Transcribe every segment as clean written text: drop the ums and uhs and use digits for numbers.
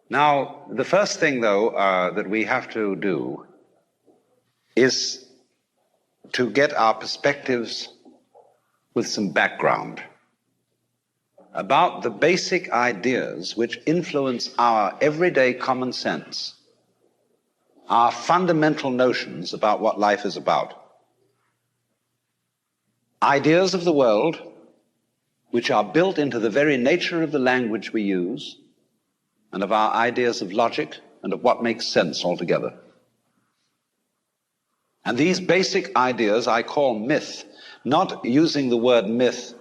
Now, the first thing, though, that we have to do is to get our perspectives with some background about the basic ideas which influence our everyday common sense, our fundamental notions about what life is about. Ideas of the world which are built into the very nature of the language we use and of our ideas of logic and of what makes sense altogether. And these basic ideas I call myth, not using the word myth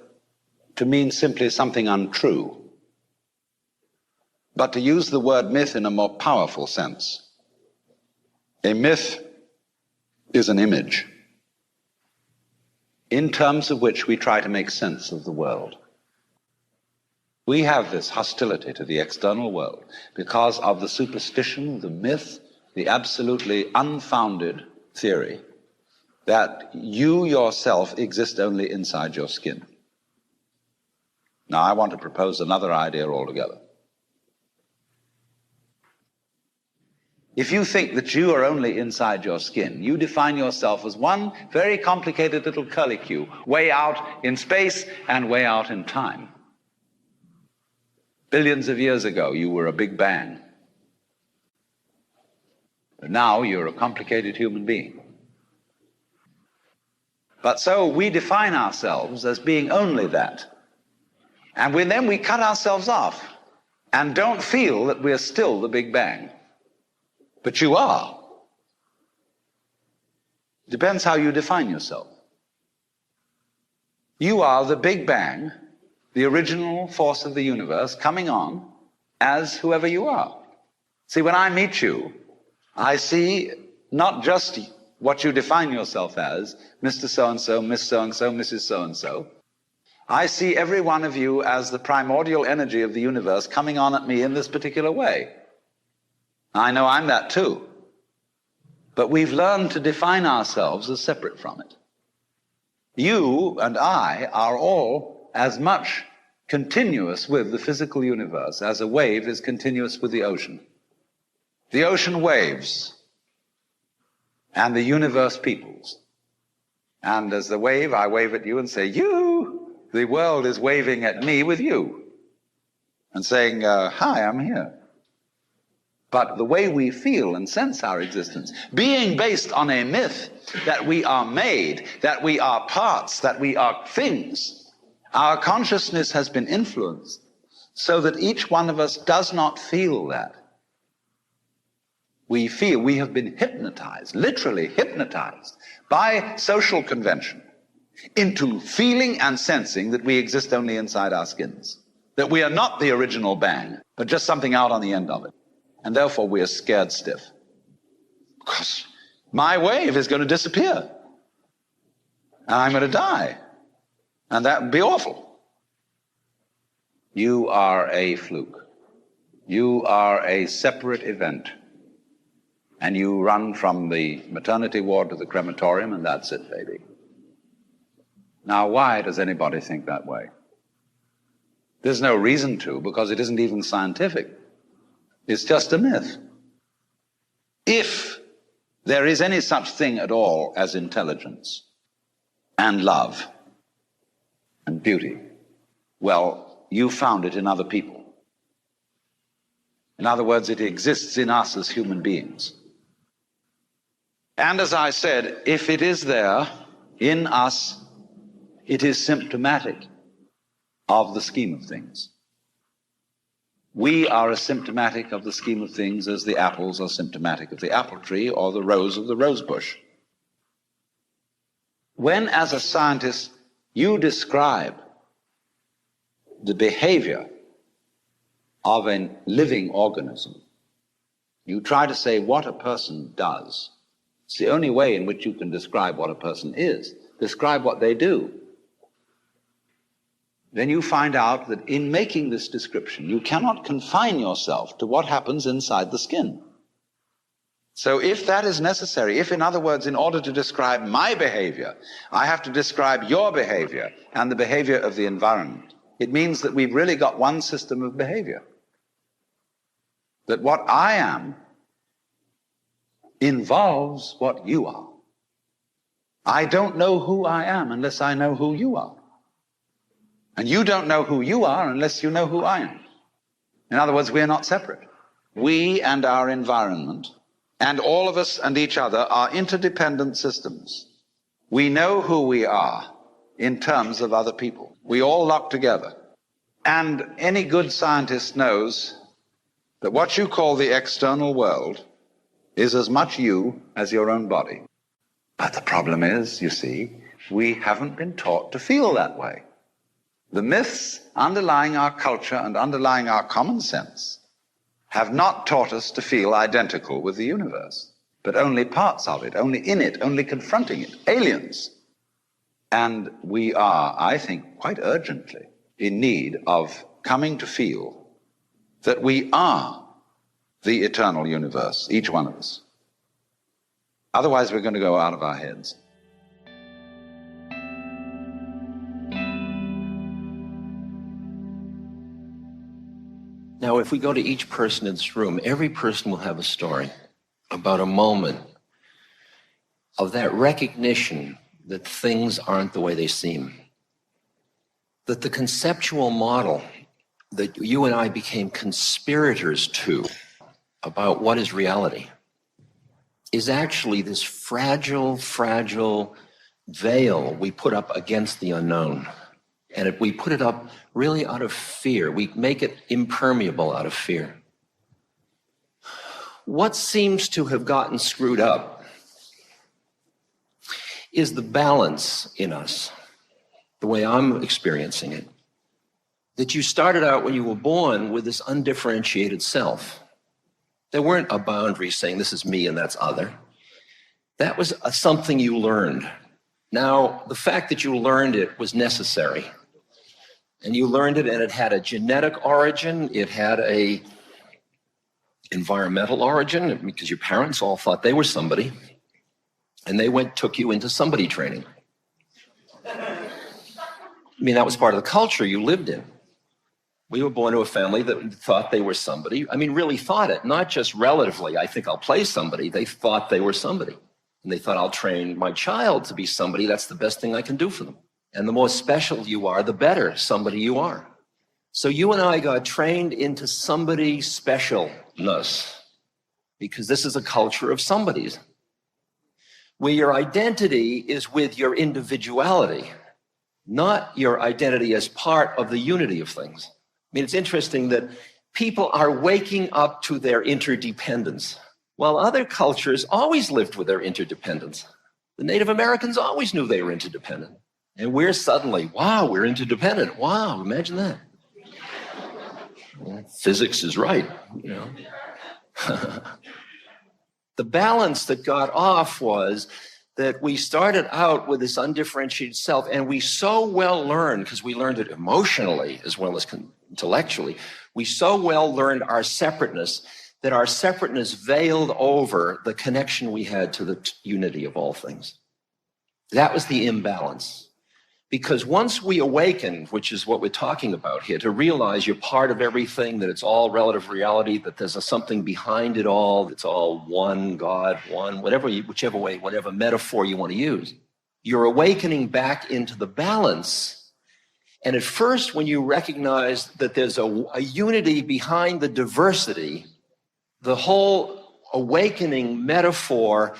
to mean simply something untrue, but to use the word myth in a more powerful sense. A myth is an image in terms of which we try to make sense of the world. We have this hostility to the external world because of the superstition, the myth, the absolutely unfounded theory that you yourself exist only inside your skin. Now, I want to propose another idea altogether. If you think that you are only inside your skin, you define yourself as one very complicated little curlicue, way out in space and way out in time. Billions of years ago, you were a big bang. But now you're a complicated human being. But so we define ourselves as being only that. And then we cut ourselves off and don't feel that we're still the Big Bang. But you are. Depends how you define yourself. You are the Big Bang, the original force of the universe, coming on as whoever you are. See, when I meet you, I see not just what you define yourself as, Mr. So-and-so, Miss So-and-so, Mrs. So-and-so. I see every one of you as the primordial energy of the universe coming on at me in this particular way. I know I'm that too. But we've learned to define ourselves as separate from it. You and I are all as much continuous with the physical universe as a wave is continuous with the ocean. The ocean waves, and the universe peoples. And as the wave, I wave at you and say, you. The world is waving at me with you and saying, hi, I'm here. But the way we feel and sense our existence, being based on a myth that we are made, that we are parts, that we are things, our consciousness has been influenced so that each one of us does not feel that. We feel we have been hypnotized, literally hypnotized by social convention into feeling and sensing that we exist only inside our skins, that we are not the original bang, but just something out on the end of it. And therefore we are scared stiff. Because my wave is going to disappear. And I'm going to die. And that would be awful. You are a fluke. You are a separate event. And you run from the maternity ward to the crematorium, and that's it, baby. Now, why does anybody think that way? There's no reason to, because it isn't even scientific. It's just a myth. If there is any such thing at all as intelligence and love and beauty, well, you found it in other people. In other words, it exists in us as human beings. And as I said, if it is there in us, it is symptomatic of the scheme of things. We are as symptomatic of the scheme of things as the apples are symptomatic of the apple tree or the rose of the rose bush. When, as a scientist, you describe the behavior of a living organism, you try to say what a person does. It's the only way in which you can describe what a person is. Describe what they do. Then you find out that in making this description, you cannot confine yourself to what happens inside the skin. So if that is necessary, if, in other words, in order to describe my behavior, I have to describe your behavior and the behavior of the environment, it means that we've really got one system of behavior. that what I am involves what you are. I don't know who I am unless I know who you are. And you don't know who you are unless you know who I am. In other words, we're not separate. We and our environment, and all of us and each other, are interdependent systems. We know who we are in terms of other people. We all lock together. And any good scientist knows that what you call the external world is as much you as your own body. But the problem is, you see, we haven't been taught to feel that way. The myths underlying our culture and underlying our common sense have not taught us to feel identical with the universe, but only parts of it, only in it, only confronting it, aliens. And we are, I think, quite urgently in need of coming to feel that we are the eternal universe, each one of us. Otherwise, we're going to go out of our heads. Now, if we go to each person in this room, every person will have a story about a moment of that recognition that things aren't the way they seem. That the conceptual model that you and I became conspirators to about what is reality is actually this fragile, fragile veil we put up against the unknown. And we put it up really out of fear. We make it impermeable out of fear. What seems to have gotten screwed up is the balance in us, the way I'm experiencing it, that you started out when you were born with this undifferentiated self. There weren't a boundary saying this is me and that's other. That was something you learned. Now, the fact that you learned it was necessary. And you learned it, and it had a genetic origin, it had a environmental origin, because your parents all thought they were somebody, and they took you into somebody training. I mean, that was part of the culture you lived in. We were born to a family that thought they were somebody. I mean, really thought it, not just relatively, I think I'll play somebody. They thought they were somebody. And they thought, I'll train my child to be somebody. That's the best thing I can do for them. And the more special you are, the better somebody you are. So you and I got trained into somebody specialness, because this is a culture of somebodies, where your identity is with your individuality, not your identity as part of the unity of things. I mean, it's interesting that people are waking up to their interdependence, while other cultures always lived with their interdependence. The Native Americans always knew they were interdependent. And we're suddenly, wow, we're interdependent. Wow, imagine that. Well, physics is right, you know. The balance that got off was that we started out with this undifferentiated self, and we so well learned, because we learned it emotionally as well as intellectually, we so well learned our separateness that our separateness veiled over the connection we had to the unity of all things. That was the imbalance. Because once we awaken, which is what we're talking about here, to realize you're part of everything, that it's all relative reality, that there's something behind it all, it's all one God, one, whichever way, whatever metaphor you want to use, you're awakening back into the balance. And at first, when you recognize that there's a unity behind the diversity, the whole awakening metaphor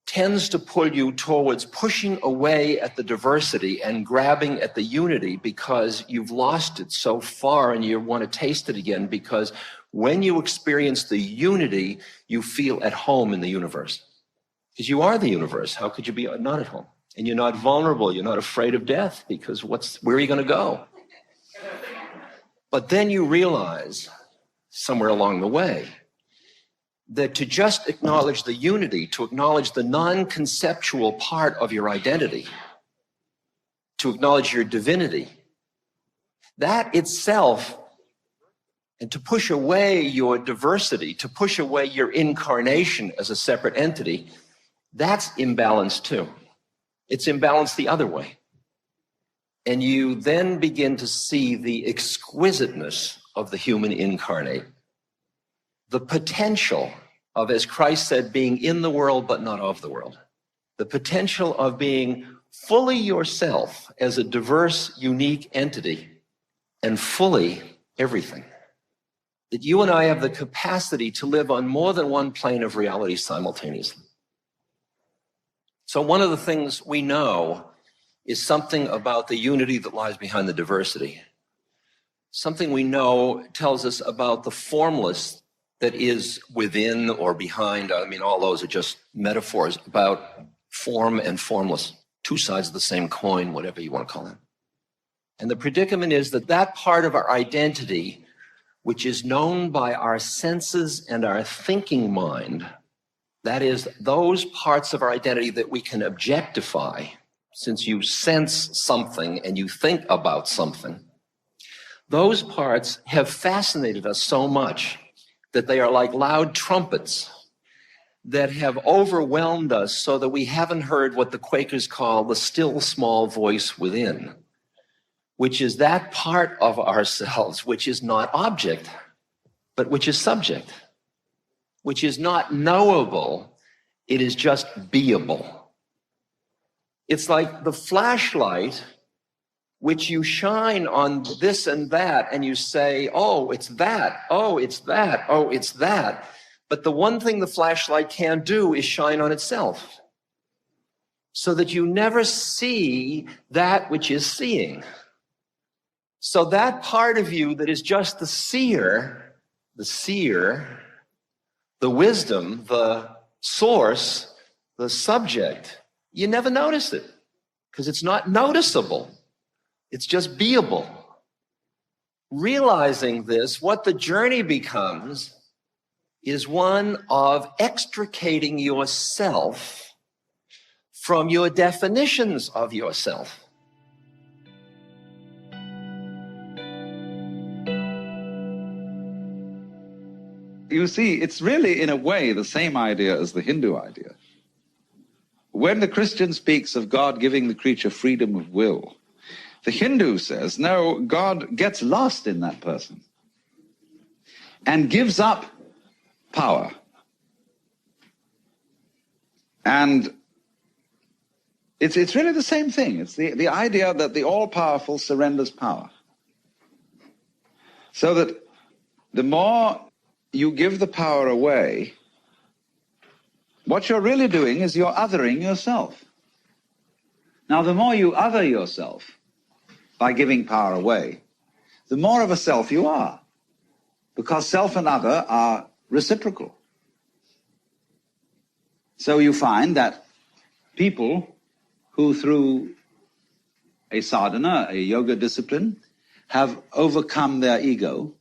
tends to pull you towards pushing away at the diversity and grabbing at the unity, because you've lost it so far and you want to taste it again, because when you experience the unity, you feel at home in the universe. Because you are the universe. How could you be not at home? And you're not vulnerable. You're not afraid of death, because where are you going to go? But then you realize somewhere along the way that to just acknowledge the unity, to acknowledge the non-conceptual part of your identity, to acknowledge your divinity, that itself, and to push away your diversity, to push away your incarnation as a separate entity, that's imbalance too. It's imbalance the other way. And you then begin to see the exquisiteness of the human incarnate. the potential of, as Christ said, being in the world but not of the world. The potential of being fully yourself as a diverse, unique entity and fully everything. That you and I have the capacity to live on more than one plane of reality simultaneously. So one of the things we know is something about the unity that lies behind the diversity. Something we know tells us about the formless that is within or behind. I mean, all those are just metaphors about form and formless, two sides of the same coin, whatever you want to call them. And the predicament is that that part of our identity, which is known by our senses and our thinking mind, that is, those parts of our identity that we can objectify, since you sense something and you think about something, those parts have fascinated us so much that they are like loud trumpets that have overwhelmed us so that we haven't heard what the Quakers call the still small voice within, which is that part of ourselves which is not object, but which is subject, which is not knowable, it is just beable. It's like the flashlight which you shine on this and that, and you say, oh, it's that, oh, it's that, oh, it's that. But the one thing the flashlight can't do is shine on itself, so that you never see that which is seeing. So that part of you that is just the seer, the wisdom, the source, the subject, you never notice it because it's not noticeable. It's just beable. Realizing this, what the journey becomes is one of extricating yourself from your definitions of yourself. You see, it's really, in a way, the same idea as the Hindu idea. When the Christian speaks of God giving the creature freedom of will, the Hindu says, no, God gets lost in that person and gives up power. And it's really the same thing. It's the idea that the all-powerful surrenders power. So that the more you give the power away, what you're really doing is you're othering yourself. Now, the more you other yourself by giving power away, the more of a self you are, because self and other are reciprocal. So you find that people who, through a sadhana, a yoga discipline, have overcome their ego,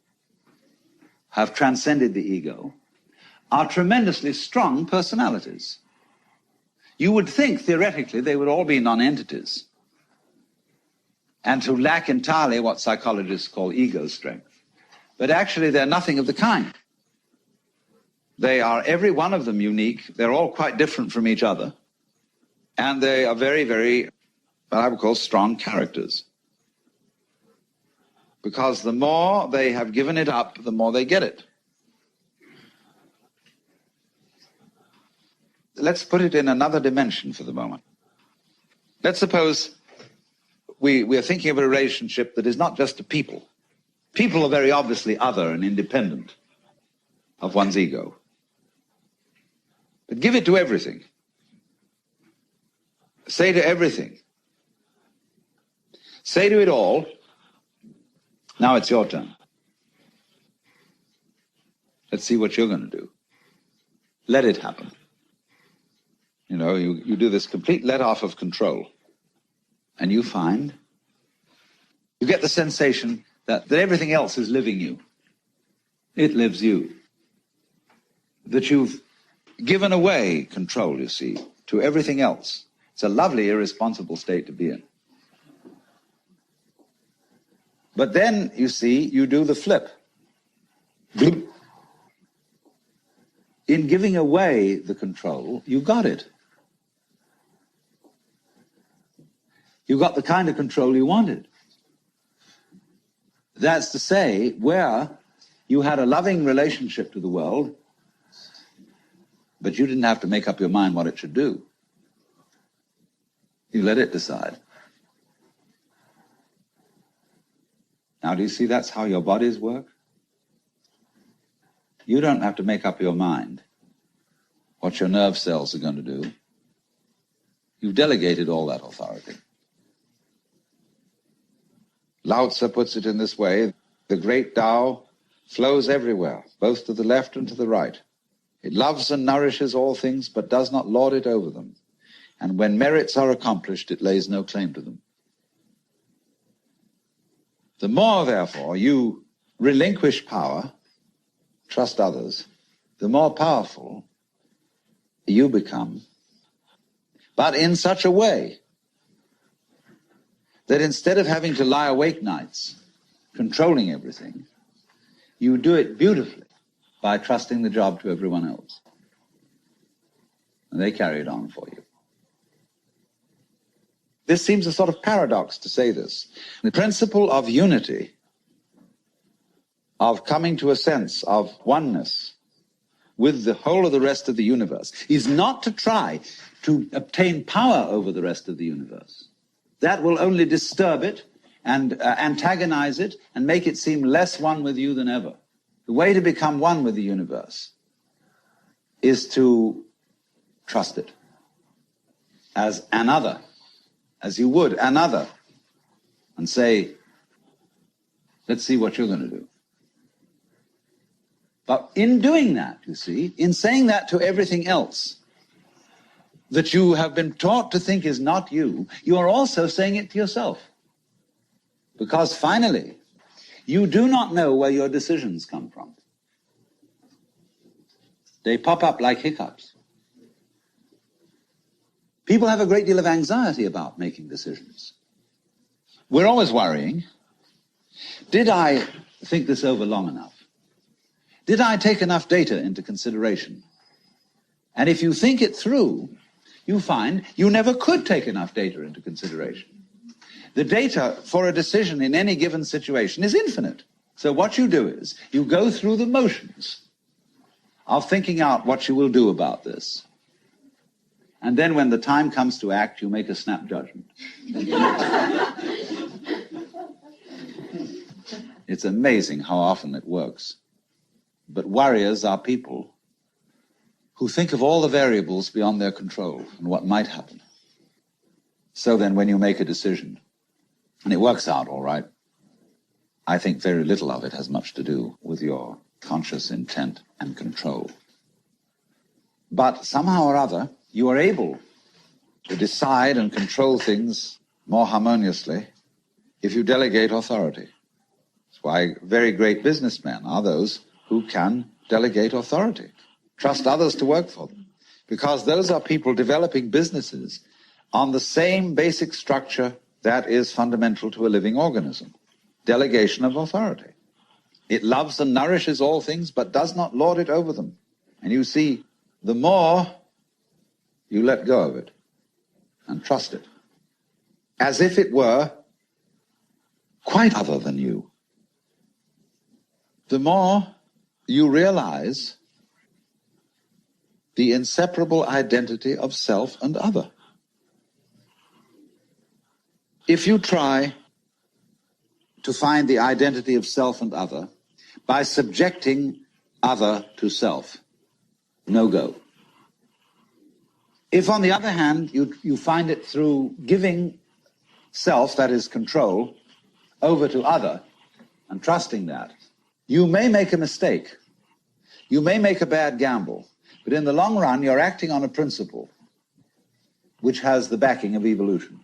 have transcended the ego, are tremendously strong personalities. You would think, theoretically, they would all be non-entities and to lack entirely what psychologists call ego strength. But actually, they're nothing of the kind. They are, every one of them, unique. They're all quite different from each other. And they are very, very, what I would call, strong characters. Because the more they have given it up, the more they get it. Let's put it in another dimension for the moment. Let's suppose we are thinking of a relationship that is not just to people. People are very obviously other and independent of one's ego. But give it to everything. Say to everything. Say to it all, now it's your turn. Let's see what you're going to do. Let it happen. You know, you do this complete let-off of control. And you find, you get the sensation that everything else is living you. It lives you. That you've given away control, you see, to everything else. It's a lovely, irresponsible state to be in. But then, you see, you do the flip. Bloop. In giving away the control, you got it. You got the kind of control you wanted. That's to say, where You had a loving relationship to the world, but you didn't have to make up your mind what it should do. You let it decide. Now, do you see that's how your bodies work? You don't have to make up your mind what your nerve cells are going to do. You've delegated all that authority. Lao Tzu puts it in this way: the great Tao flows everywhere, both to the left and to the right. It loves and nourishes all things, but does not lord it over them. And when merits are accomplished, it lays no claim to them. The more, therefore, you relinquish power, trust others, the more powerful you become, but in such a way that instead of having to lie awake nights controlling everything, you do it beautifully by trusting the job to everyone else. And they carry it on for you. This seems a sort of paradox to say this. The principle of unity, of coming to a sense of oneness with the whole of the rest of the universe, is not to try to obtain power over the rest of the universe. That will only disturb it and antagonize it and make it seem less one with you than ever. The way to become one with the universe is to trust it as another, as you would another, and say, let's see what you're going to do. But in doing that, you see, in saying that to everything else that you have been taught to think is not you, you are also saying it to yourself. Because finally, you do not know where your decisions come from. They pop up like hiccups. People have a great deal of anxiety about making decisions. We're always worrying, did I think this over long enough? Did I take enough data into consideration? And if you think it through, you find you never could take enough data into consideration. The data for a decision in any given situation is infinite. So what you do is you go through the motions of thinking out what you will do about this. And then when the time comes to act, you make a snap judgment. It's amazing how often it works. But warriors are people who think of all the variables beyond their control and what might happen. So then when you make a decision, and it works out all right, I think very little of it has much to do with your conscious intent and control. But somehow or other, you are able to decide and control things more harmoniously if you delegate authority. That's why very great businessmen are those who can delegate authority, trust others to work for them, because those are people developing businesses on the same basic structure that is fundamental to a living organism, delegation of authority. It loves and nourishes all things, but does not lord it over them. And you see, the more you let go of it and trust it, as if it were quite other than you, the more you realize the inseparable identity of self and other. If you try to find the identity of self and other by subjecting other to self, no go. If, on the other hand, you find it through giving self, that is control, over to other and trusting that, you may make a mistake. You may make a bad gamble. But in the long run, you're acting on a principle which has the backing of evolution.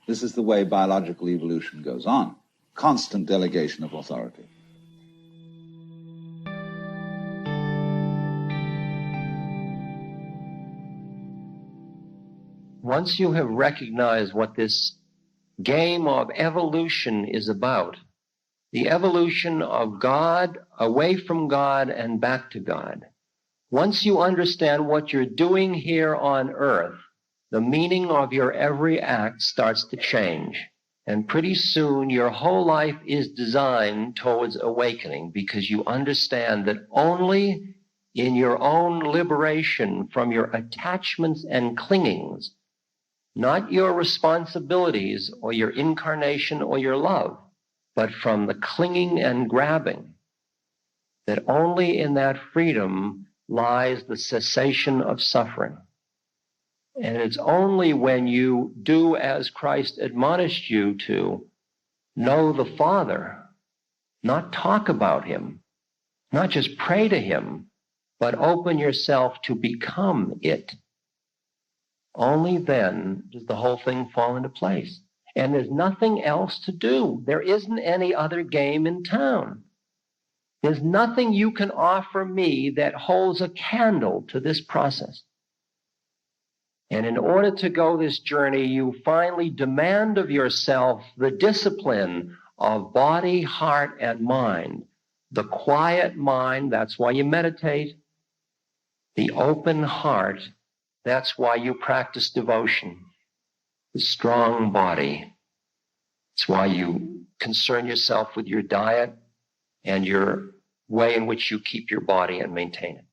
This is the way biological evolution goes on. Constant delegation of authority. Once you have recognized what this game of evolution is about, the evolution of God away from God and back to God, once you understand what you're doing here on earth, the meaning of your every act starts to change. And pretty soon your whole life is designed towards awakening, because you understand that only in your own liberation from your attachments and clingings, not your responsibilities or your incarnation or your love, but from the clinging and grabbing, that only in that freedom lies the cessation of suffering. And it's only when you do as Christ admonished you to, know the Father, not talk about him, not just pray to him, but open yourself to become it. Only then does the whole thing fall into place. And there's nothing else to do. There isn't any other game in town. There's nothing you can offer me that holds a candle to this process. And in order to go this journey, you finally demand of yourself the discipline of body, heart, and mind. The quiet mind, that's why you meditate. The open heart, that's why you practice devotion. The strong body, it's why you concern yourself with your diet and your way in which you keep your body and maintain it.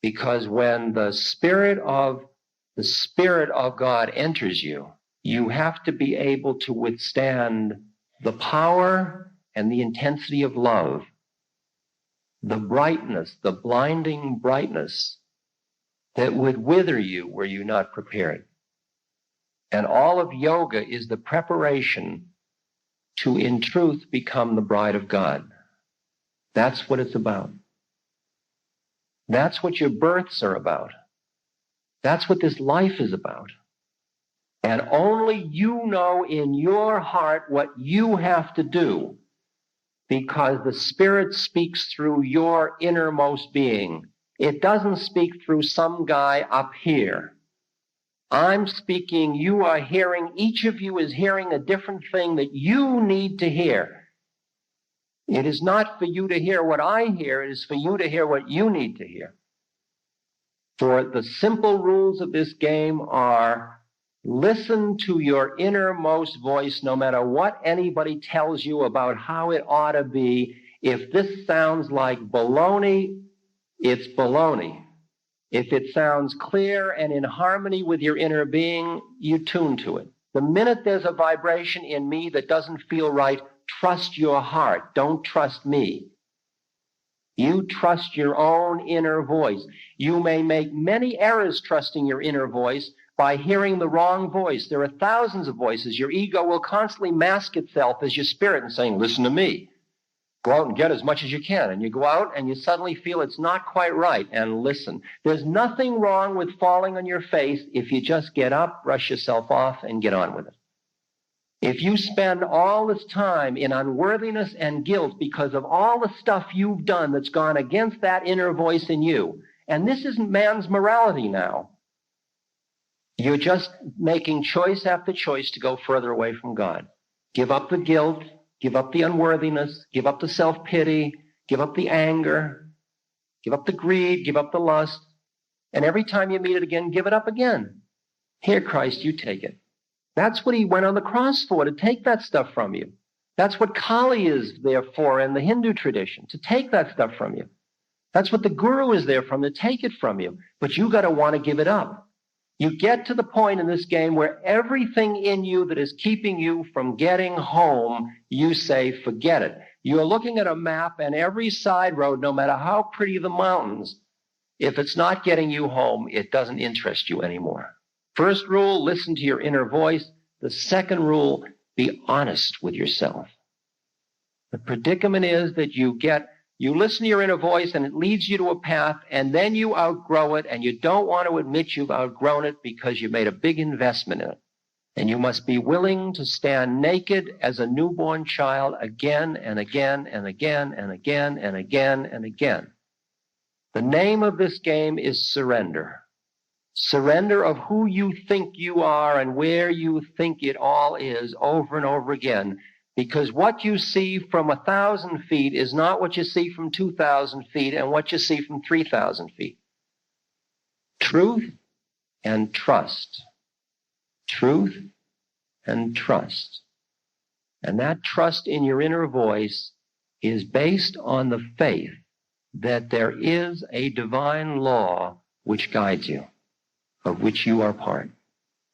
Because when the Spirit of God enters you, you have to be able to withstand the power and the intensity of love, the brightness, the blinding brightness that would wither you were you not prepared. And all of yoga is the preparation to, in truth, become the bride of God. That's what it's about. That's what your births are about. That's what this life is about. And only you know in your heart what you have to do, because the Spirit speaks through your innermost being. It doesn't speak through some guy up here. I'm speaking, you are hearing, each of you is hearing a different thing that you need to hear. It is not for you to hear what I hear, it is for you to hear what you need to hear. For the simple rules of this game are, listen to your innermost voice no matter what anybody tells you about how it ought to be. If this sounds like baloney, it's baloney. If it sounds clear and in harmony with your inner being, you tune to it. The minute there's a vibration in me that doesn't feel right, trust your heart. Don't trust me. You trust your own inner voice. You may make many errors trusting your inner voice by hearing the wrong voice. There are thousands of voices. Your ego will constantly mask itself as your spirit and saying, listen to me. Go out and get as much as you can. And you go out and you suddenly feel it's not quite right, and listen. There's nothing wrong with falling on your face if you just get up, brush yourself off, and get on with it. If you spend all this time in unworthiness and guilt because of all the stuff you've done that's gone against that inner voice in you, and this isn't man's morality now, you're just making choice after choice to go further away from God. Give up the guilt, give up the unworthiness, give up the self-pity, give up the anger, give up the greed, give up the lust, and every time you meet it again, give it up again. Here, Christ, you take it. That's what he went on the cross for, to take that stuff from you. That's what Kali is there for in the Hindu tradition, to take that stuff from you. That's what the guru is there from, to take it from you. But you got to want to give it up. You get to the point in this game where everything in you that is keeping you from getting home, you say, forget it. You're looking at a map, and every side road, no matter how pretty the mountains, if it's not getting you home, it doesn't interest you anymore. First rule, listen to your inner voice. The second rule, be honest with yourself. The predicament is that you listen to your inner voice and it leads you to a path, and then you outgrow it, and you don't want to admit you've outgrown it because you made a big investment in it. And you must be willing to stand naked as a newborn child again and again and again and again and again and again. The name of this game is surrender. Surrender of who you think you are and where you think it all is over and over again. Because what you see from 1,000 feet is not what you see from 2,000 feet and what you see from 3,000 feet. Truth and trust. Truth and trust. And that trust in your inner voice is based on the faith that there is a divine law which guides you, of which you are part.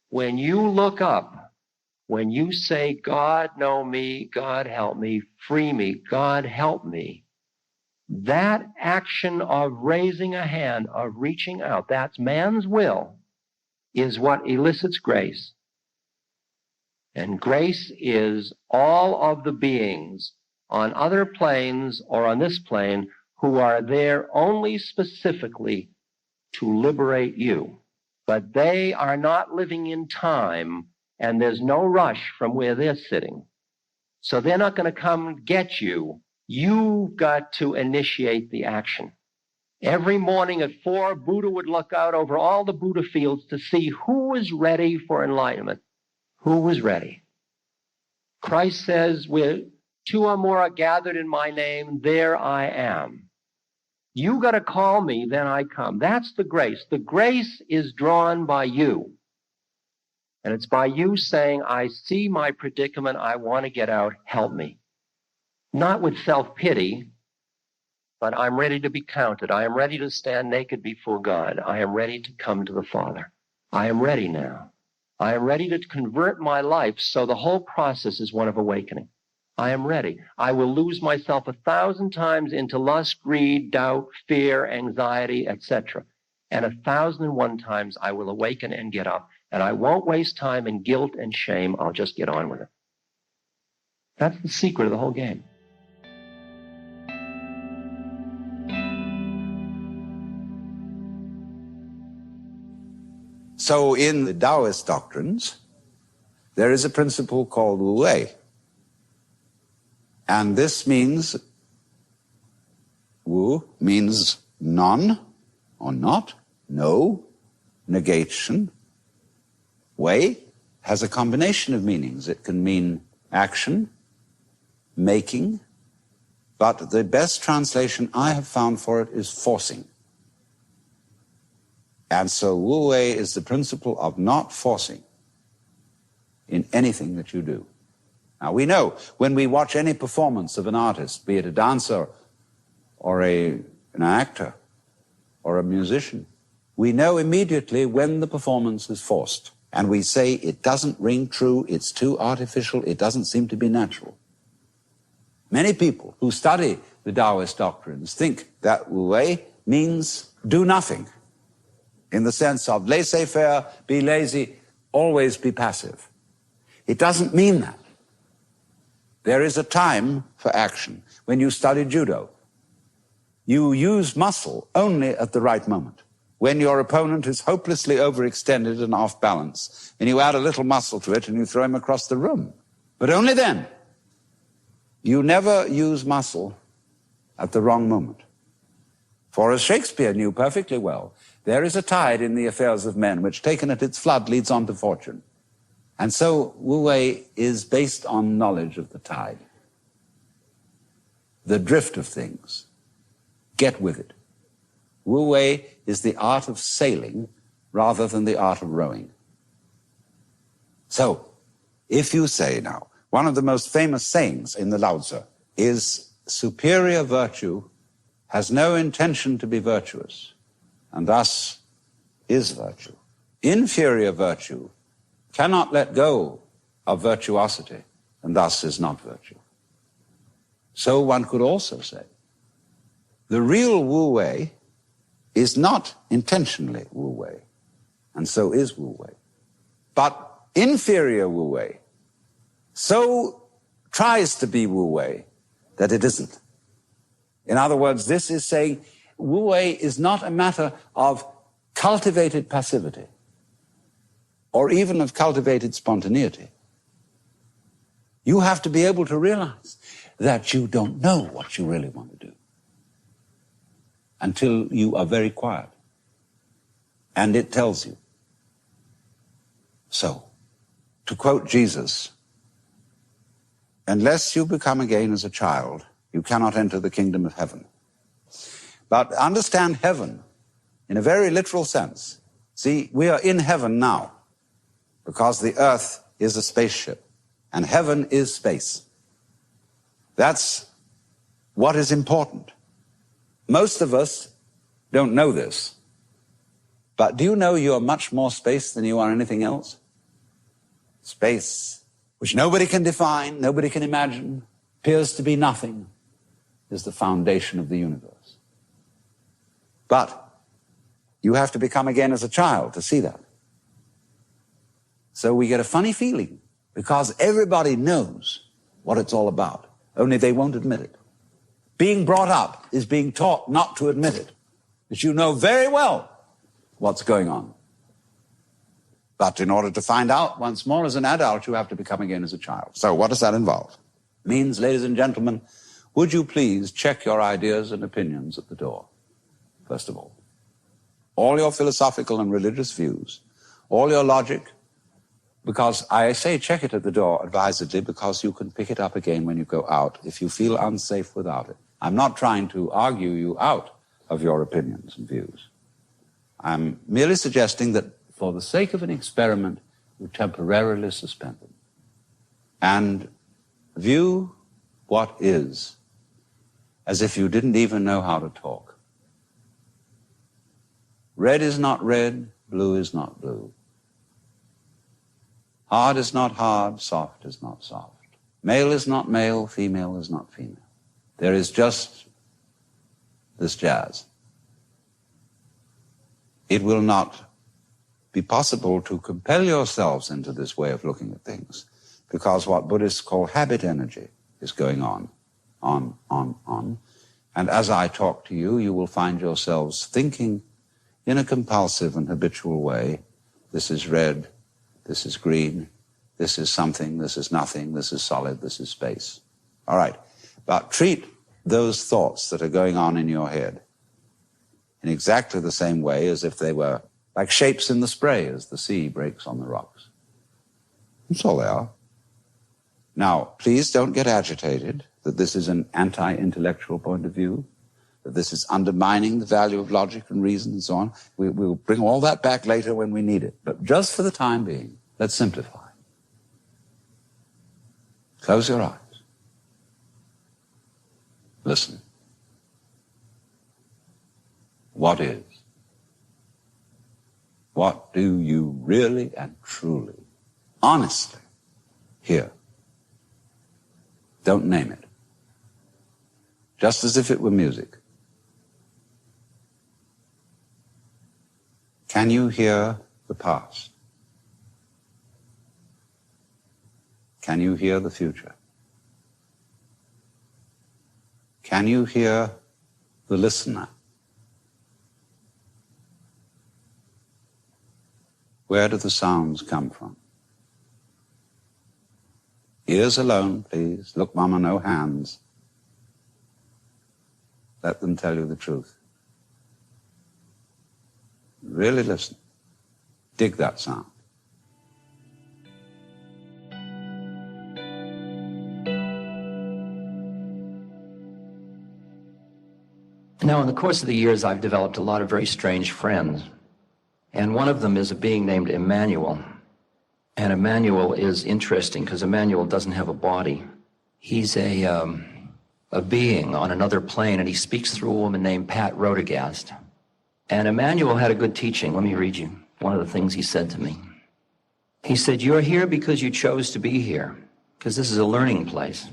When you look up, when you say, God know me, God help me, free me, God help me, that action of raising a hand, of reaching out, that's man's will, is what elicits grace. And grace is all of the beings on other planes or on this plane who are there only specifically to liberate you. But they are not living in time, and there's no rush from where they're sitting. So they're not going to come get you. You've got to initiate the action. Every morning at 4, Buddha would look out over all the Buddha fields to see who was ready for enlightenment. Who was ready? Christ says, where 2 or more are gathered in my name, there I am. You got to call me, then I come. That's the grace. The grace is drawn by you. And it's by you saying, I see my predicament, I want to get out, help me. Not with self-pity, but I'm ready to be counted. I am ready to stand naked before God. I am ready to come to the Father. I am ready now. I am ready to convert my life so the whole process is one of awakening. I am ready. I will lose myself 1,000 times into lust, greed, doubt, fear, anxiety, etc. And 1,001 times I will awaken and get up. And I won't waste time in guilt and shame. I'll just get on with it. That's the secret of the whole game. So in the Taoist doctrines, there is a principle called Wu Wei. And this means, Wu means none or not, no, negation. Wei has a combination of meanings. It can mean action, making, but the best translation I have found for it is forcing. And so Wu Wei is the principle of not forcing in anything that you do. Now we know when we watch any performance of an artist, be it a dancer or an actor or a musician, we know immediately when the performance is forced. And we say it doesn't ring true, it's too artificial, it doesn't seem to be natural. Many people who study the Taoist doctrines think that Wu Wei means do nothing, in the sense of laissez-faire, be lazy, always be passive. It doesn't mean that. There is a time for action. When you study judo, you use muscle only at the right moment. When your opponent is hopelessly overextended and off balance, and you add a little muscle to it and you throw him across the room. But only then. You never use muscle at the wrong moment. For as Shakespeare knew perfectly well, there is a tide in the affairs of men which, taken at its flood, leads on to fortune. And so Wu Wei is based on knowledge of the tide, the drift of things. Get with it. Wu Wei is the art of sailing rather than the art of rowing. So, if you say now, one of the most famous sayings in the Lao Tzu is, superior virtue has no intention to be virtuous, and thus is virtue. Inferior virtue cannot let go of virtuosity, and thus is not virtue. So one could also say, the real Wu Wei is not intentionally Wu Wei, and so is Wu Wei. But inferior Wu Wei so tries to be Wu Wei that it isn't. In other words, this is saying Wu Wei is not a matter of cultivated passivity or even of cultivated spontaneity. You have to be able to realize that you don't know what you really want to do until you are very quiet and it tells you. So, to quote Jesus, unless you become again as a child, you cannot enter the kingdom of heaven. But understand heaven in a very literal sense. See, we are in heaven now because the earth is a spaceship. and heaven is space. That's what is important. Most of us don't know this, but do you know you are much more space than you are anything else? Space, which nobody can define, nobody can imagine, appears to be nothing, is the foundation of the universe. But you have to become again as a child to see that. So we get a funny feeling because everybody knows what it's all about, only they won't admit it. Being brought up is being taught not to admit it, that you know very well what's going on. But in order to find out once more as an adult, you have to become again as a child. So what does that involve? It means, ladies and gentlemen, would you please check your ideas and opinions at the door, first of all. All your philosophical and religious views, all your logic, because I say check it at the door advisedly because you can pick it up again when you go out if you feel unsafe without it. I'm not trying to argue you out of your opinions and views. I'm merely suggesting that for the sake of an experiment, you temporarily suspend them and view what is as if you didn't even know how to talk. Red is not red, blue is not blue. Hard is not hard, soft is not soft. Male is not male, female is not female. There is just this jazz. It will not be possible to compel yourselves into this way of looking at things because what Buddhists call habit energy is going on. And as I talk to you, you will find yourselves thinking in a compulsive and habitual way, this is red, this is green, this is something, this is nothing, this is solid, this is space. All right, but treat those thoughts that are going on in your head in exactly the same way as if they were like shapes in the spray as the sea breaks on the rocks. That's all they are. Now, please don't get agitated that this is an anti-intellectual point of view, that this is undermining the value of logic and reason and so on. We'll bring all that back later when we need it. But just for the time being, let's simplify. Close your eyes. Listen. What is? What do you really and truly, honestly hear? Don't name it. Just as if it were music. Can you hear the past? Can you hear the future? Can you hear the listener? Where do the sounds come from? Ears alone, please. Look, Mama, no hands. Let them tell you the truth. Really listen. Dig that sound. Now, in the course of the years, I've developed a lot of very strange friends. And one of them is a being named Emmanuel. And Emmanuel is interesting because Emmanuel doesn't have a body. He's a being on another plane, and he speaks through a woman named Pat Rodegast. And Emmanuel had a good teaching. Let me read you one of the things he said to me. He said, "You're here because you chose to be here, because this is a learning place.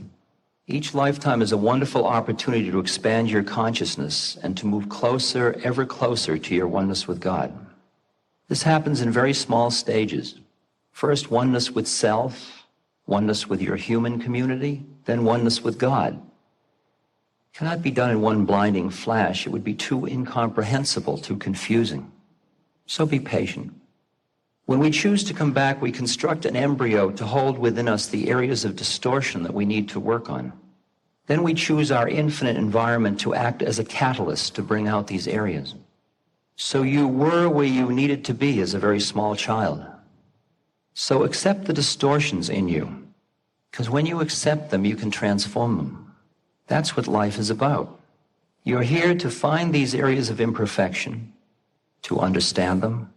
Each lifetime is a wonderful opportunity to expand your consciousness and to move closer, ever closer to your oneness with God. This happens in very small stages. First, oneness with self, oneness with your human community, then oneness with God. It cannot be done in one blinding flash. It would be too incomprehensible, too confusing. So be patient. When we choose to come back, we construct an embryo to hold within us the areas of distortion that we need to work on. Then we choose our infinite environment to act as a catalyst to bring out these areas. So you were where you needed to be as a very small child. So accept the distortions in you, because when you accept them, you can transform them. That's what life is about. You're here to find these areas of imperfection, to understand them,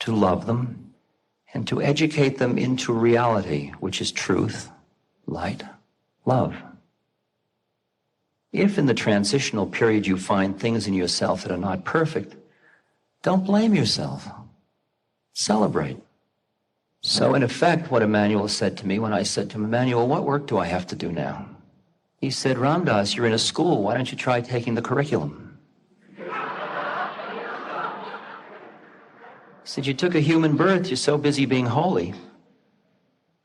to love them, and to educate them into reality, which is truth, light, love. If in the transitional period you find things in yourself that are not perfect, don't blame yourself. Celebrate. So in effect, what Emmanuel said to me when I said to him, Emmanuel, what work do I have to do now? He said, Ram Dass, you're in a school. Why don't you try taking the curriculum? He said, you took a human birth. You're so busy being holy.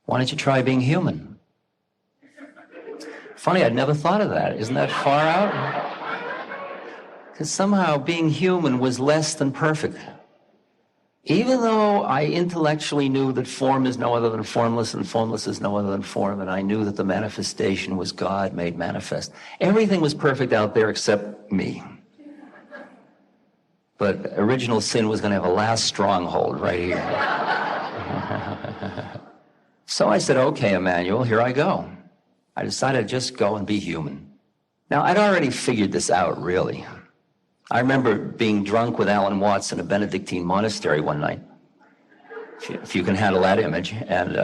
Why don't you try being human? Funny, I'd never thought of that. Isn't that far out? Because somehow being human was less than perfect. Even though I intellectually knew that form is no other than formless and formless is no other than form, and I knew that the manifestation was God made manifest. Everything was perfect out there except me. But original sin was going to have a last stronghold right here. So I said, okay, Emmanuel, here I go. I decided to just go and be human. Now, I'd already figured this out, really. I remember being drunk with Alan Watts in a Benedictine monastery one night, if you can handle that image. And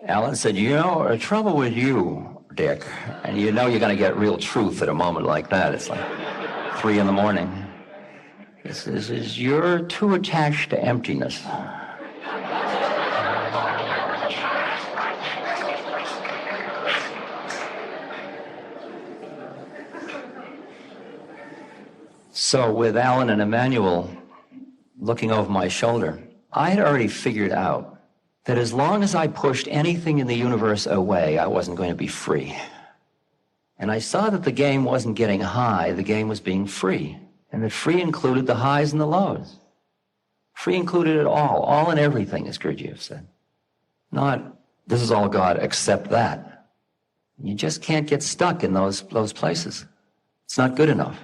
Alan said, you know, the trouble with you, Dick, and you know you're going to get real truth at a moment like that. It's like 3 a.m. He says, you're too attached to emptiness. So with Alan and Emmanuel looking over my shoulder, I had already figured out that as long as I pushed anything in the universe away, I wasn't going to be free. And I saw that the game wasn't getting high, the game was being free. And that free included the highs and the lows. Free included it all and everything, as Gurdjieff said. Not, this is all God, except that. You just can't get stuck in those places. It's not good enough.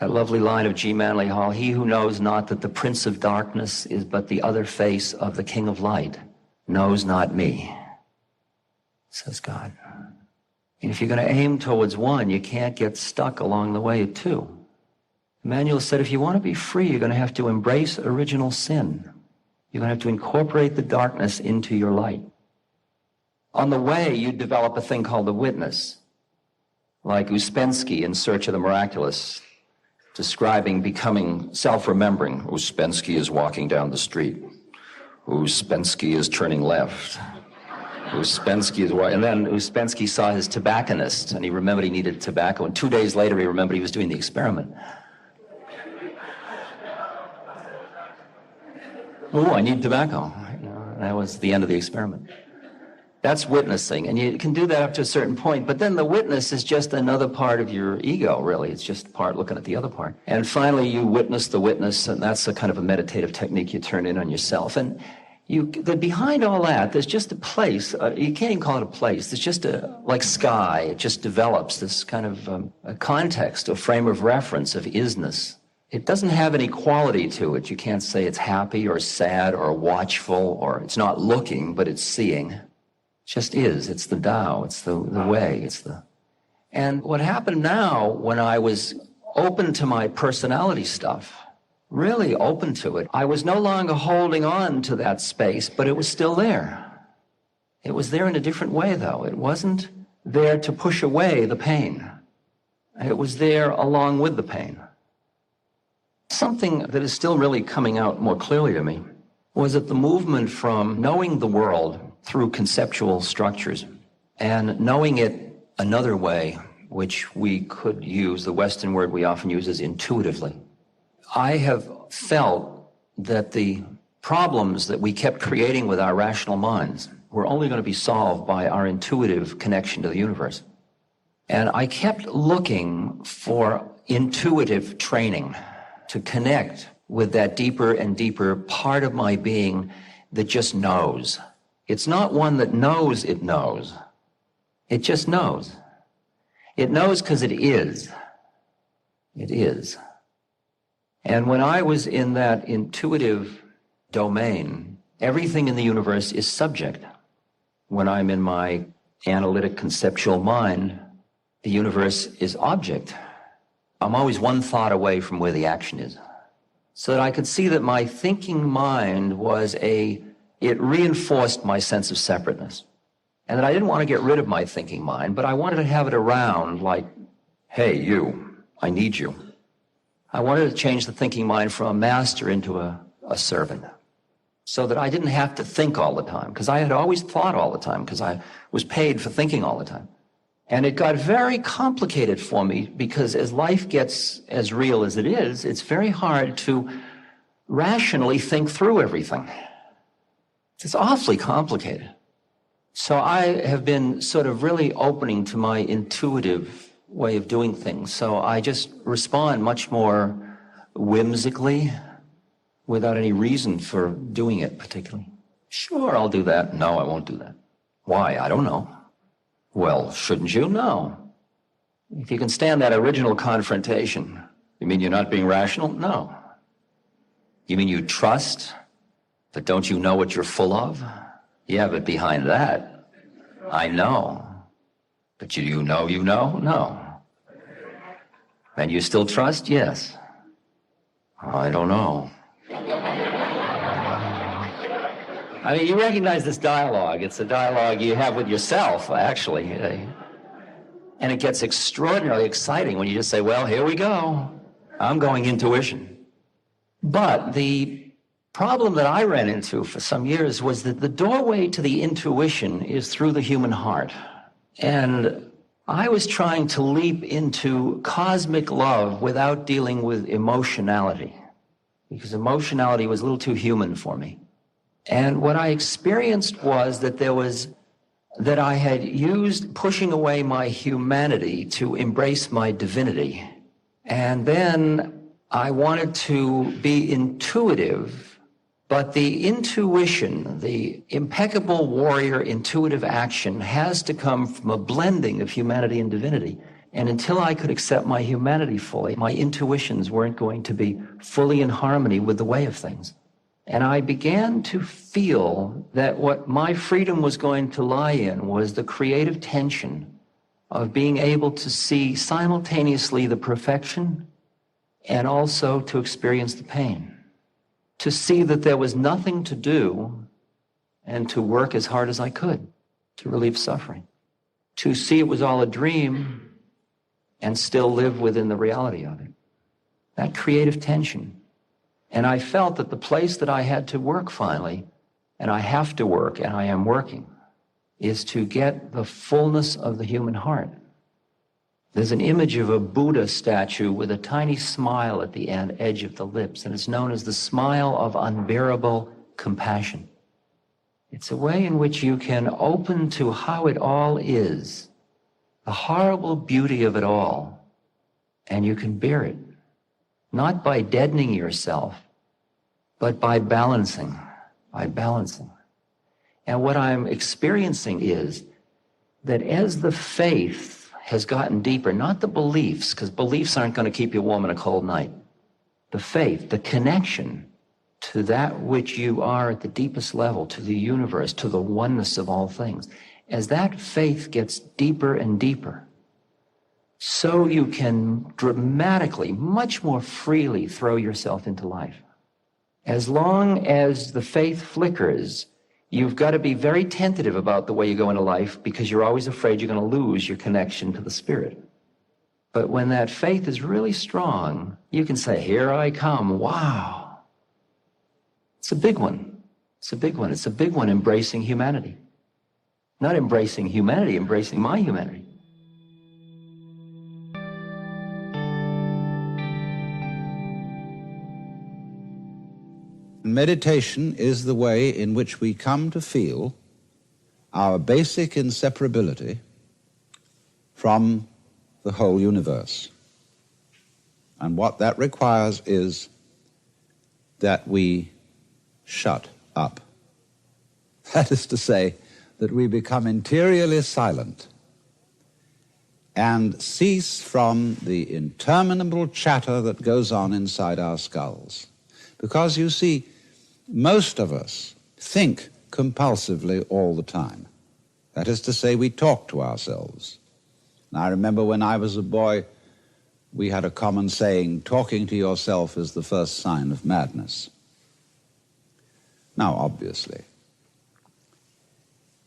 That lovely line of G. Manly Hall, he who knows not that the Prince of Darkness is but the other face of the King of Light knows not me, says God. And if you're going to aim towards one, you can't get stuck along the way at two. Emmanuel said, if you want to be free, you're going to have to embrace original sin. You're going to have to incorporate the darkness into your light. On the way, you develop a thing called the witness, like Ouspensky in Search of the Miraculous, describing becoming self-remembering. Ouspensky is walking down the street. Ouspensky is turning left. Ouspensky is and then Ouspensky saw his tobacconist, and he remembered he needed tobacco, and 2 days later he remembered he was doing the experiment. Oh, I need tobacco. That was the end of the experiment. That's witnessing, and you can do that up to a certain point, but then the witness is just another part of your ego, really. It's just part looking at the other part. And finally, you witness the witness, and that's a kind of a meditative technique you turn in on yourself. And behind all that, there's just a place. You can't even call it a place. It's just like sky. It just develops this kind of a context, a frame of reference of isness. It doesn't have any quality to it. You can't say it's happy or sad or watchful, or it's not looking, but it's seeing. Just is. It's the Tao. It's the way. And what happened now when I was open to my personality stuff, really open to it, I was no longer holding on to that space, but it was still there. It was there in a different way, though. It wasn't there to push away the pain. It was there along with the pain. Something that is still really coming out more clearly to me was that the movement from knowing the world through conceptual structures and knowing it another way, which we could use, the Western word we often use is intuitively. I have felt that the problems that we kept creating with our rational minds were only going to be solved by our intuitive connection to the universe. And I kept looking for intuitive training to connect with that deeper and deeper part of my being that just knows. It's not one that knows it knows. It just knows. It knows because it is. It is. And when I was in that intuitive domain, everything in the universe is subject. When I'm in my analytic conceptual mind, the universe is object. I'm always one thought away from where the action is. So that I could see that my thinking mind was a it reinforced my sense of separateness. And that I didn't want to get rid of my thinking mind, but I wanted to have it around like, hey, you, I need you. I wanted to change the thinking mind from a master into a servant, so that I didn't have to think all the time, because I had always thought all the time, because I was paid for thinking all the time. And it got very complicated for me, because as life gets as real as it is, it's very hard to rationally think through everything. It's awfully complicated. So I have been sort of really opening to my intuitive way of doing things. So I just respond much more whimsically, without any reason for doing it particularly. Sure, I'll do that. No, I won't do that. Why? I don't know. Well, shouldn't you? No. If you can stand that original confrontation, you mean you're not being rational? No. You mean you trust, but don't you know what you're full of? Yeah, but behind that, I know. But you know you know? No. And you still trust? Yes. I don't know. I mean, you recognize this dialogue. It's a dialogue you have with yourself, actually. And it gets extraordinarily exciting when you just say, well, here we go. I'm going intuition. But the problem that I ran into for some years was that the doorway to the intuition is through the human heart. And I was trying to leap into cosmic love without dealing with emotionality, because emotionality was a little too human for me. And what I experienced was that I had used pushing away my humanity to embrace my divinity. And then I wanted to be intuitive, but the intuition, the impeccable warrior intuitive action, has to come from a blending of humanity and divinity. And until I could accept my humanity fully, my intuitions weren't going to be fully in harmony with the way of things. And I began to feel that what my freedom was going to lie in was the creative tension of being able to see simultaneously the perfection and also to experience the pain. To see that there was nothing to do and to work as hard as I could to relieve suffering. To see it was all a dream and still live within the reality of it. That creative tension. And I felt that the place that I had to work finally, and I have to work, and I am working, is to get the fullness of the human heart. There's an image of a Buddha statue with a tiny smile at the edge of the lips, and it's known as the smile of unbearable compassion. It's a way in which you can open to how it all is, the horrible beauty of it all, and you can bear it. Not by deadening yourself, but by balancing. And what I'm experiencing is that as the faith has gotten deeper, not the beliefs, because beliefs aren't going to keep you warm on a cold night. The faith, the connection to that which you are at the deepest level, to the universe, to the oneness of all things. As that faith gets deeper and deeper, so you can dramatically, much more freely throw yourself into life. As long as the faith flickers, you've got to be very tentative about the way you go into life, because you're always afraid you're going to lose your connection to the spirit. But when that faith is really strong, you can say, here I come, wow. It's a big one. It's a big one. It's a big one, embracing humanity. Not embracing humanity, embracing my humanity. Meditation is the way in which we come to feel our basic inseparability from the whole universe. And what that requires is that we shut up. That is to say, that we become interiorly silent and cease from the interminable chatter that goes on inside our skulls. Because you see, most of us think compulsively all the time. That is to say, we talk to ourselves. And I remember when I was a boy, we had a common saying, talking to yourself is the first sign of madness. Now, obviously,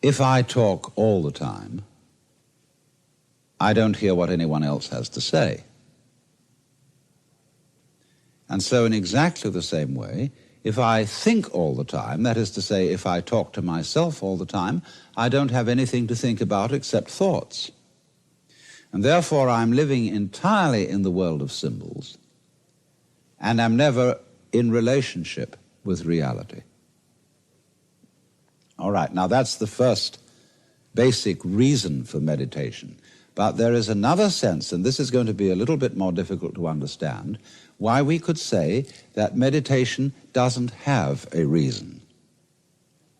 if I talk all the time, I don't hear what anyone else has to say. And so in exactly the same way, if I think all the time, that is to say, if I talk to myself all the time, I don't have anything to think about except thoughts. And therefore I'm living entirely in the world of symbols, and I'm never in relationship with reality. All right, now that's the first basic reason for meditation. But there is another sense, and this is going to be a little bit more difficult to understand, why we could say that meditation doesn't have a reason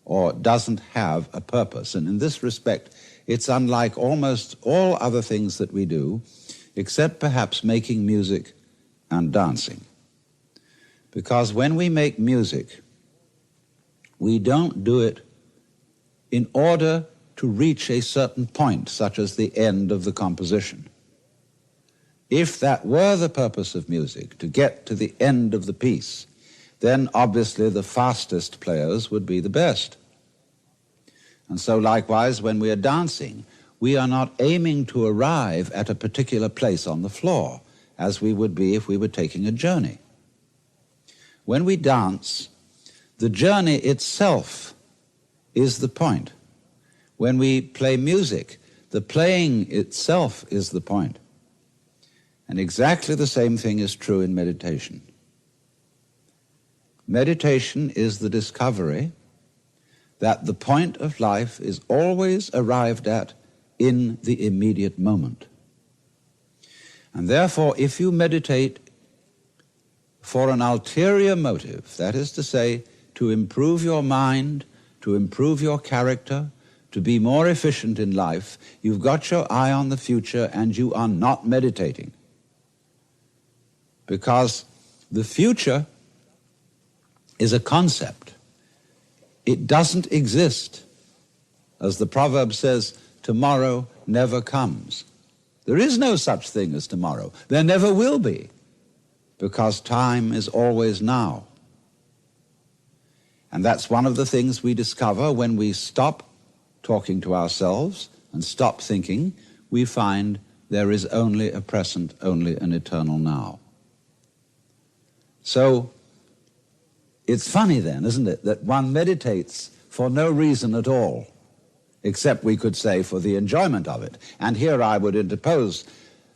or doesn't have a purpose. And in this respect, it's unlike almost all other things that we do, except perhaps making music and dancing. Because when we make music, we don't do it in order to reach a certain point, such as the end of the composition. If that were the purpose of music, to get to the end of the piece, then obviously the fastest players would be the best. And so likewise, when we are dancing, we are not aiming to arrive at a particular place on the floor, as we would be if we were taking a journey. When we dance, the journey itself is the point. When we play music, the playing itself is the point. And exactly the same thing is true in meditation. Meditation is the discovery that the point of life is always arrived at in the immediate moment. And therefore, if you meditate for an ulterior motive, that is to say, to improve your mind, to improve your character, to be more efficient in life, you've got your eye on the future and you are not meditating. Because the future is a concept. It doesn't exist. As the proverb says, tomorrow never comes. There is no such thing as tomorrow. There never will be, because time is always now. And that's one of the things we discover when we stop talking to ourselves and stop thinking. We find there is only a present, only an eternal now. So it's funny then, isn't it, that one meditates for no reason at all, except we could say for the enjoyment of it. And here I would interpose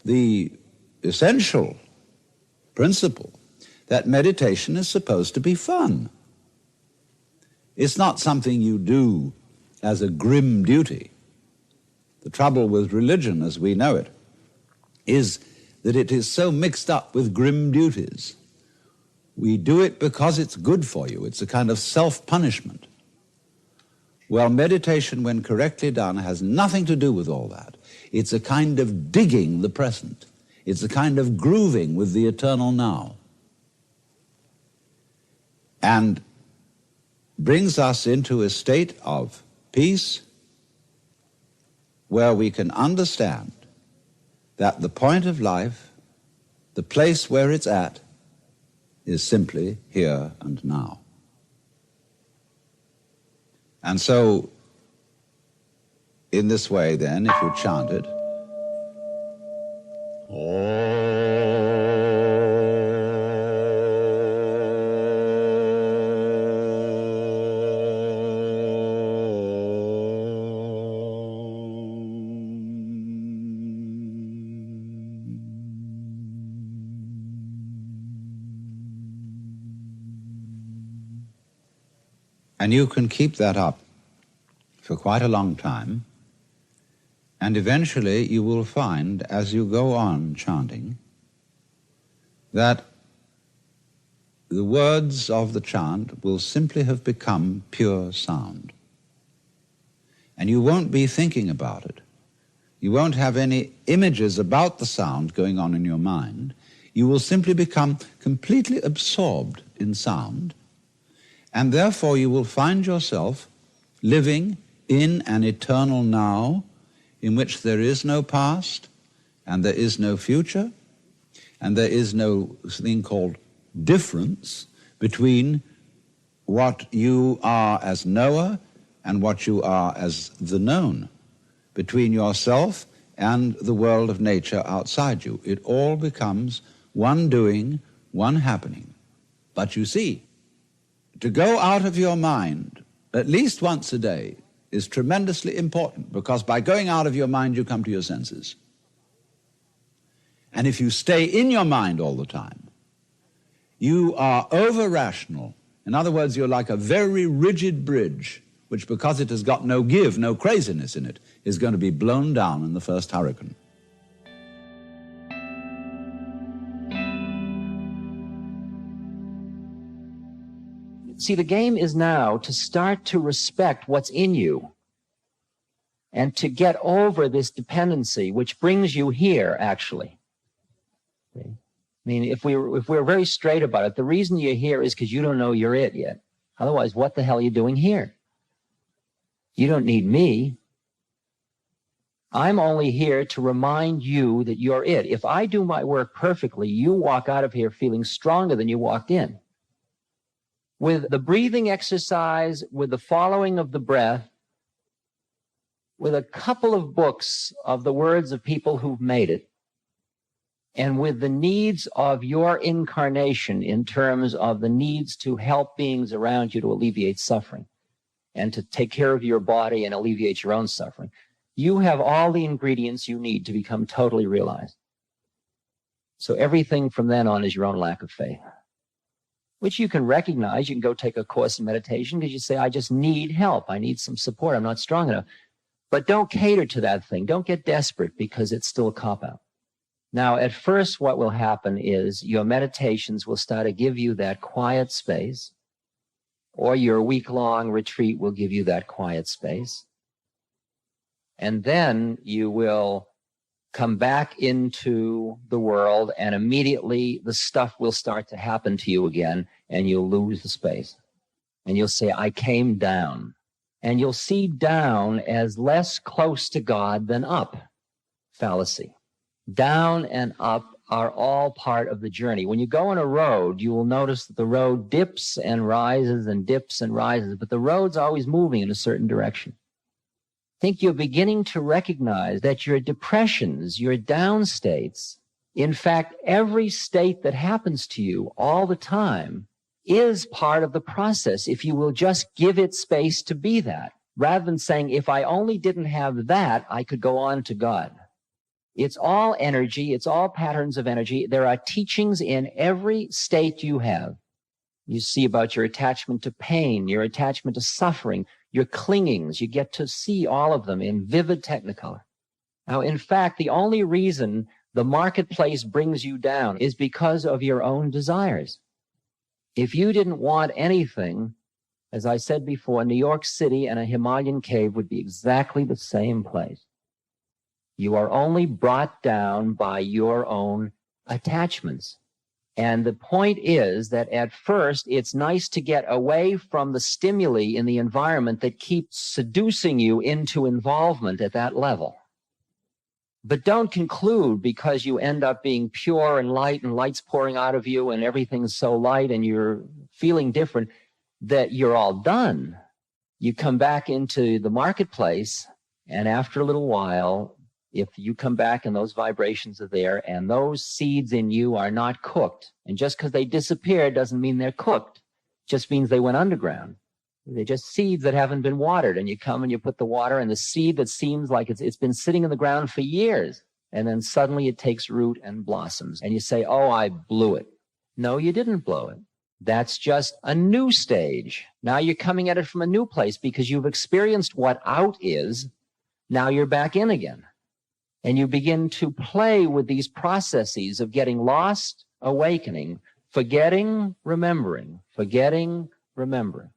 the essential principle that meditation is supposed to be fun. It's not something you do as a grim duty. The trouble with religion, as we know it, is that it is so mixed up with grim duties. We do it because it's good for you. It's a kind of self-punishment. Well, meditation, when correctly done, has nothing to do with all that. It's a kind of digging the present. It's a kind of grooving with the eternal now. And brings us into a state of peace where we can understand that the point of life, the place where it's at, is simply here and now. And so, in this way then, if you chant it, and you can keep that up for quite a long time, and eventually you will find, as you go on chanting, that the words of the chant will simply have become pure sound. And you won't be thinking about it. You won't have any images about the sound going on in your mind. You will simply become completely absorbed in sound, and therefore you will find yourself living in an eternal now in which there is no past and there is no future and there is no thing called difference between what you are as knower and what you are as the known, between yourself and the world of nature outside you. It all becomes one doing, one happening. But you see, to go out of your mind at least once a day is tremendously important, because by going out of your mind you come to your senses. And if you stay in your mind all the time, you are over-rational. In other words, you're like a very rigid bridge, which, because it has got no give, no craziness in it, is going to be blown down in the first hurricane. See, the game is now to start to respect what's in you and to get over this dependency, which brings you here, actually. I mean, if we're very straight about it, the reason you're here is because you don't know you're it yet. Otherwise, what the hell are you doing here? You don't need me. I'm only here to remind you that you're it. If I do my work perfectly, you walk out of here feeling stronger than you walked in. With the breathing exercise, with the following of the breath, with a couple of books of the words of people who've made it, and with the needs of your incarnation in terms of the needs to help beings around you to alleviate suffering and to take care of your body and alleviate your own suffering, you have all the ingredients you need to become totally realized. So everything from then on is your own lack of faith, which you can recognize. You can go take a course in meditation because you say, I just need help. I need some support. I'm not strong enough. But don't cater to that thing. Don't get desperate, because it's still a cop-out. Now, at first, what will happen is your meditations will start to give you that quiet space, or your week-long retreat will give you that quiet space. And then you will come back into the world, and immediately the stuff will start to happen to you again, and you'll lose the space. And you'll say, I came down. And you'll see down as less close to God than up. Fallacy. Down and up are all part of the journey. When you go on a road, you will notice that the road dips and rises and dips and rises, but the road's always moving in a certain direction. I think you're beginning to recognize that your depressions, your down states, in fact, every state that happens to you all the time is part of the process, if you will just give it space to be that, rather than saying, if I only didn't have that, I could go on to God. It's all energy. It's all patterns of energy. There are teachings in every state you have. You see about your attachment to pain, your attachment to suffering, your clingings. You get to see all of them in vivid technicolor. Now, in fact, the only reason the marketplace brings you down is because of your own desires. If you didn't want anything, as I said before, New York City and a Himalayan cave would be exactly the same place. You are only brought down by your own attachments. And the point is that at first, it's nice to get away from the stimuli in the environment that keep seducing you into involvement at that level. But don't conclude because you end up being pure and light's pouring out of you and everything's so light and you're feeling different that you're all done. You come back into the marketplace, and after a little while, if you come back and those vibrations are there and those seeds in you are not cooked, and just because they disappeared doesn't mean they're cooked, it just means they went underground. They're just seeds that haven't been watered, and you come and you put the water, and the seed that seems like it's been sitting in the ground for years, and then suddenly it takes root and blossoms, and you say, oh, I blew it. No, you didn't blow it. That's just a new stage. Now you're coming at it from a new place because you've experienced what out is. Now you're back in again. And you begin to play with these processes of getting lost, awakening, forgetting, remembering, forgetting, remembering.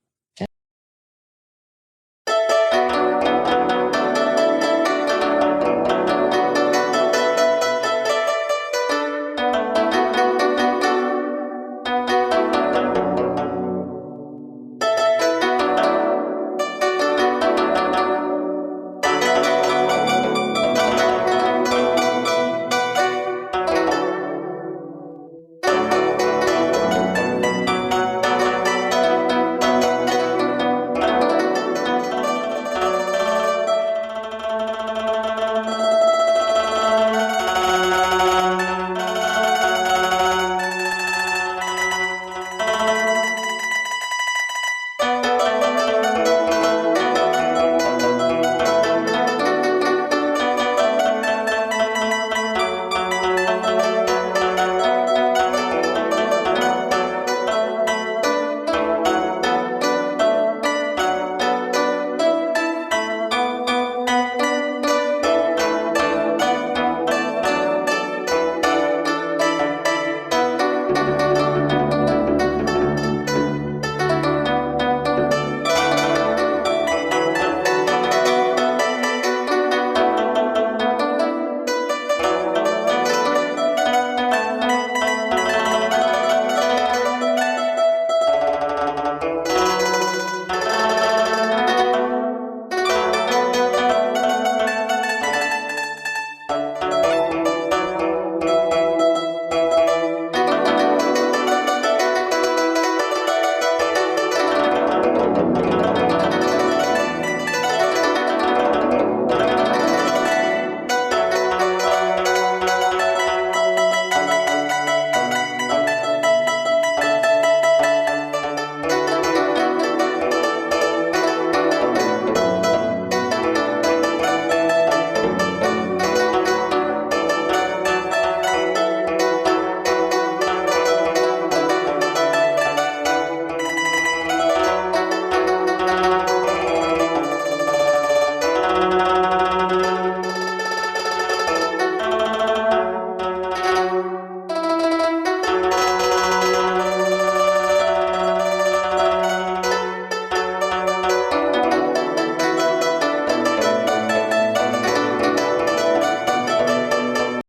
Thank you.